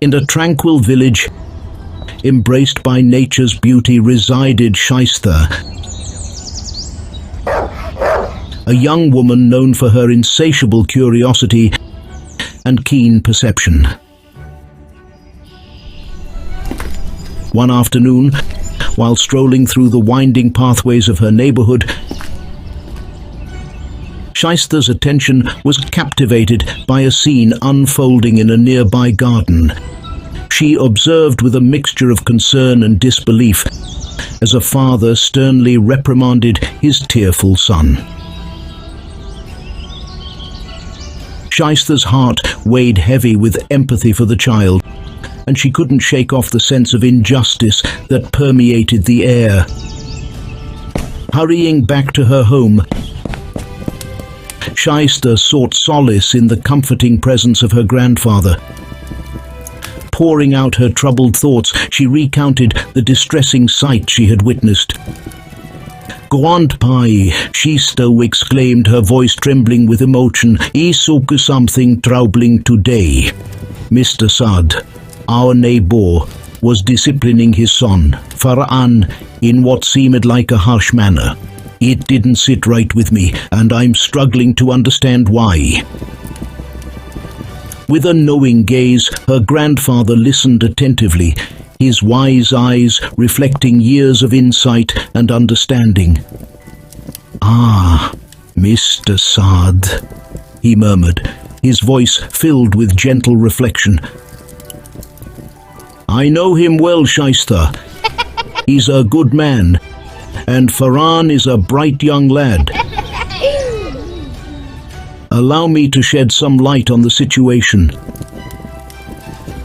In a tranquil village, embraced by nature's beauty, resided Shaista, a young woman known for her insatiable curiosity and keen perception. One afternoon, while strolling through the winding pathways of her neighborhood, Shaista's attention was captivated by a scene unfolding in a nearby garden. She observed with a mixture of concern and disbelief as a father sternly reprimanded his tearful son. Shaista's heart weighed heavy with empathy for the child, and she couldn't shake off the sense of injustice that permeated the air. Hurrying back to her home, Shaista sought solace in the comforting presence of her grandfather. Pouring out her troubled thoughts, she recounted the distressing sight she had witnessed. "Grandpai," Shaista exclaimed, her voice trembling with emotion, "I saw something troubling today. Mr. Saad, our neighbor, was disciplining his son, Farhan, in what seemed like a harsh manner. It didn't sit right with me, and I'm struggling to understand why." With a knowing gaze, her grandfather listened attentively, his wise eyes reflecting years of insight and understanding. "Ah, Mr. Saad," he murmured, his voice filled with gentle reflection. "I know him well, Shaista. He's a good man, and Farhan is a bright young lad. Allow me to shed some light on the situation."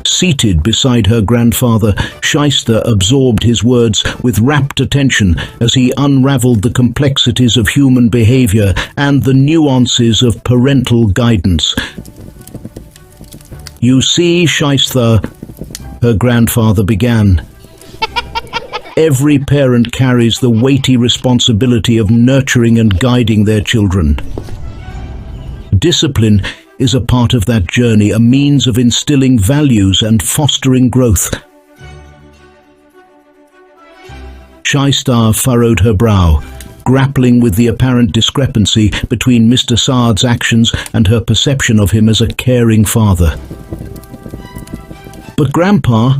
Seated beside her grandfather, Shaista absorbed his words with rapt attention as he unraveled the complexities of human behavior and the nuances of parental guidance. "You see, Shaista," her grandfather began, "every parent carries the weighty responsibility of nurturing and guiding their children. Discipline is a part of that journey, a means of instilling values and fostering growth." Shaista furrowed her brow, grappling with the apparent discrepancy between Mr. Saad's actions and her perception of him as a caring father. "But Grandpa,"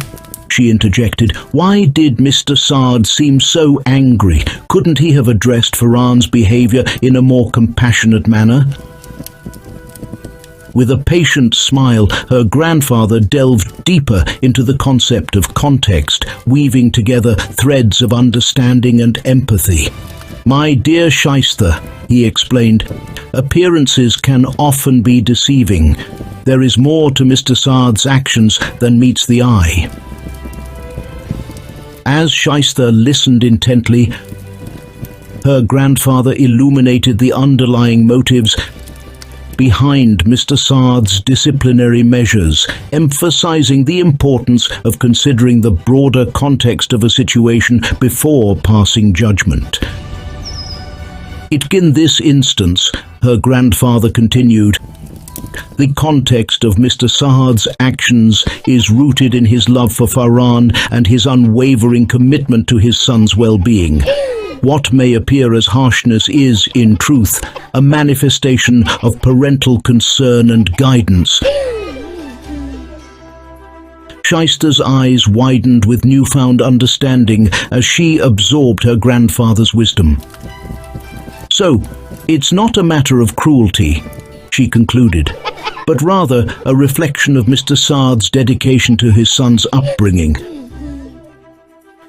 she interjected, "why did Mr. Saad seem so angry? Couldn't he have addressed Farhan's behavior in a more compassionate manner?" With a patient smile, her grandfather delved deeper into the concept of context, weaving together threads of understanding and empathy. "My dear Shaista," he explained, "appearances can often be deceiving. There is more to Mr. Saad's actions than meets the eye." As Shaista listened intently, her grandfather illuminated the underlying motives behind Mr. Saad's disciplinary measures, emphasizing the importance of considering the broader context of a situation before passing judgment. "In this instance," her grandfather continued, "the context of Mr. Saad's actions is rooted in his love for Farhan and his unwavering commitment to his son's well-being. What may appear as harshness is, in truth, a manifestation of parental concern and guidance." Shaista's eyes widened with newfound understanding as she absorbed her grandfather's wisdom. "So, it's not a matter of cruelty," she concluded, "but rather a reflection of Mr. Saad's dedication to his son's upbringing."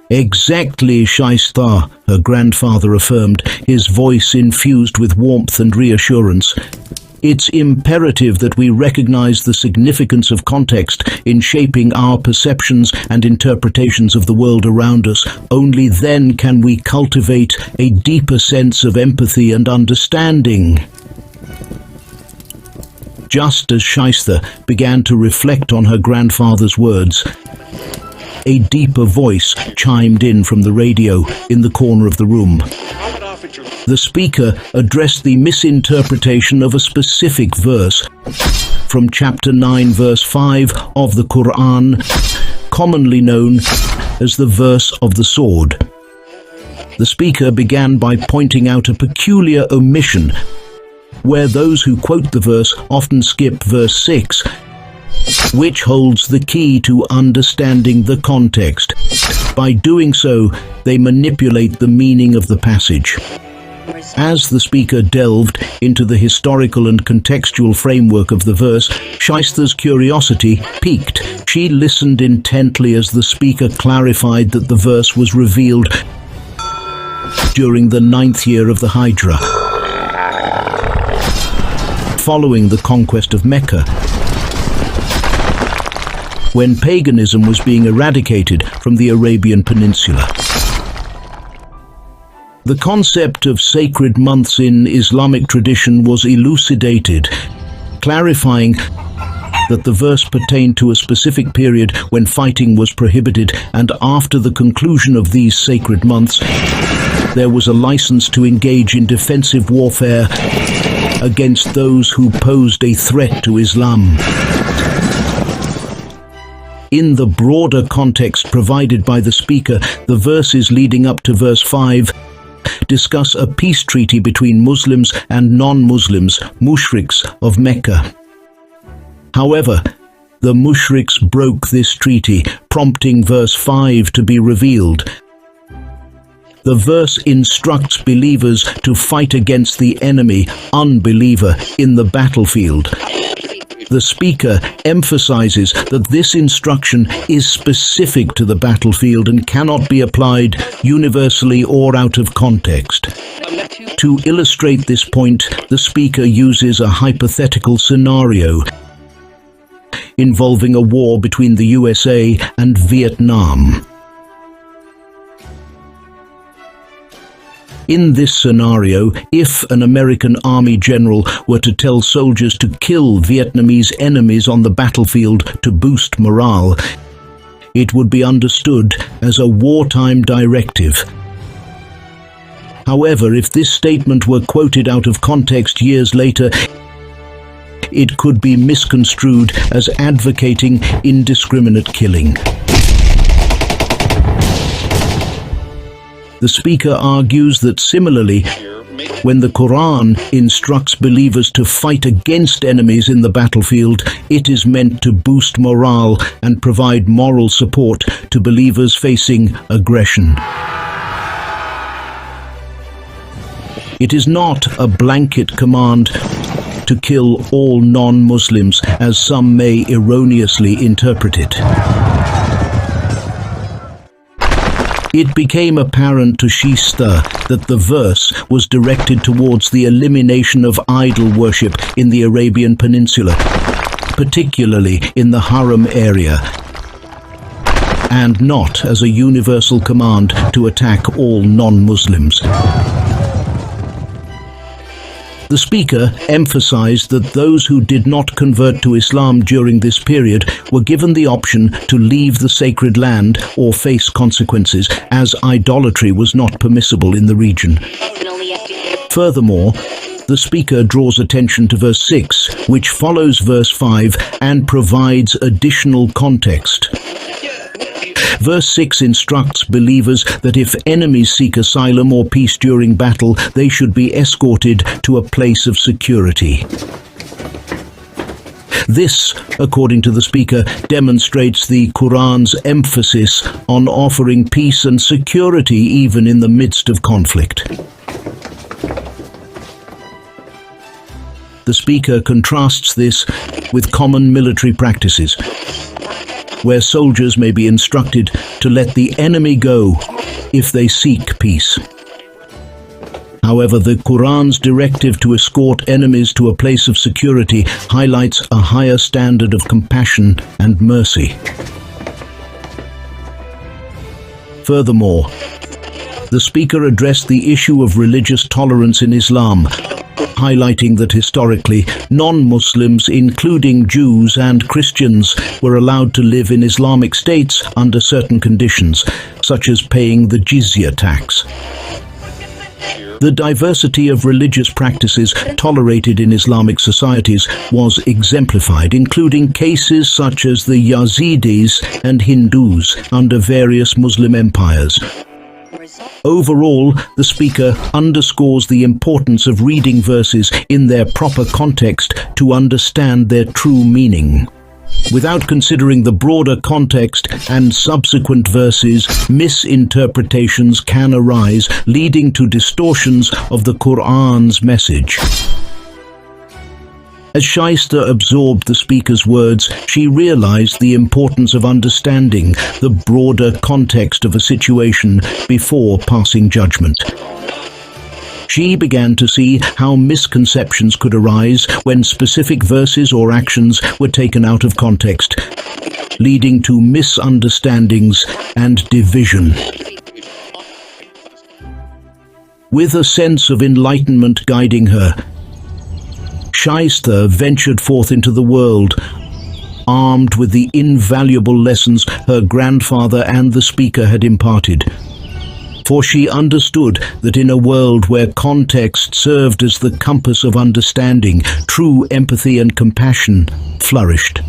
"Exactly, Shaista," her grandfather affirmed, his voice infused with warmth and reassurance. "It's imperative that we recognize the significance of context in shaping our perceptions and interpretations of the world around us. Only then can we cultivate a deeper sense of empathy and understanding." Just as Shaista began to reflect on her grandfather's words, a deeper voice chimed in from the radio in the corner of the room. The speaker addressed the misinterpretation of a specific verse from chapter 9 verse 5 of the Qur'an, commonly known as the verse of the sword. The speaker began by pointing out a peculiar omission where those who quote the verse often skip verse 6, which holds the key to understanding the context. By doing so, they manipulate the meaning of the passage. As the speaker delved into the historical and contextual framework of the verse, Shaista's curiosity piqued. She listened intently as the speaker clarified that the verse was revealed during the 9th year of the Hijrah, following the conquest of Mecca, when paganism was being eradicated from the Arabian Peninsula. The concept of sacred months in Islamic tradition was elucidated, clarifying that the verse pertained to a specific period when fighting was prohibited, and after the conclusion of these sacred months, there was a license to engage in defensive warfare against those who posed a threat to Islam. In the broader context provided by the speaker, the verses leading up to verse 5 discuss a peace treaty between Muslims and non-Muslims, mushriks of Mecca. However, the mushriks broke this treaty, prompting verse 5 to be revealed. The verse instructs believers to fight against the enemy, unbeliever, in the battlefield. The speaker emphasizes that this instruction is specific to the battlefield and cannot be applied universally or out of context. To illustrate this point, the speaker uses a hypothetical scenario involving a war between the USA and Vietnam. In this scenario, if an American Army general were to tell soldiers to kill Vietnamese enemies on the battlefield to boost morale, it would be understood as a wartime directive. However, if this statement were quoted out of context years later, it could be misconstrued as advocating indiscriminate killing. The speaker argues that similarly, when the Qur'an instructs believers to fight against enemies in the battlefield, it is meant to boost morale and provide moral support to believers facing aggression. It is not a blanket command to kill all non-Muslims, as some may erroneously interpret it. It became apparent to Shaista that the verse was directed towards the elimination of idol worship in the Arabian Peninsula, particularly in the Haram area, and not as a universal command to attack all non-Muslims. The speaker emphasized that those who did not convert to Islam during this period were given the option to leave the sacred land or face consequences, as idolatry was not permissible in the region. Furthermore, the speaker draws attention to verse 6, which follows verse 5 and provides additional context. Verse 6 instructs believers that if enemies seek asylum or peace during battle, they should be escorted to a place of security. This, according to the speaker, demonstrates the Qur'an's emphasis on offering peace and security even in the midst of conflict. The speaker contrasts this with common military practices, where soldiers may be instructed to let the enemy go if they seek peace. However, the Qur'an's directive to escort enemies to a place of security highlights a higher standard of compassion and mercy. Furthermore, the speaker addressed the issue of religious tolerance in Islam, highlighting that historically, non-Muslims, including Jews and Christians, were allowed to live in Islamic states under certain conditions, such as paying the jizya tax. The diversity of religious practices tolerated in Islamic societies was exemplified, including cases such as the Yazidis and Hindus under various Muslim empires. Overall, the speaker underscores the importance of reading verses in their proper context to understand their true meaning. Without considering the broader context and subsequent verses, misinterpretations can arise, leading to distortions of the Qur'an's message. As Shaista absorbed the speaker's words, she realized the importance of understanding the broader context of a situation before passing judgment. She began to see how misconceptions could arise when specific verses or actions were taken out of context, leading to misunderstandings and division. With a sense of enlightenment guiding her, Shaista ventured forth into the world, armed with the invaluable lessons her grandfather and the speaker had imparted. For she understood that in a world where context served as the compass of understanding, true empathy and compassion flourished.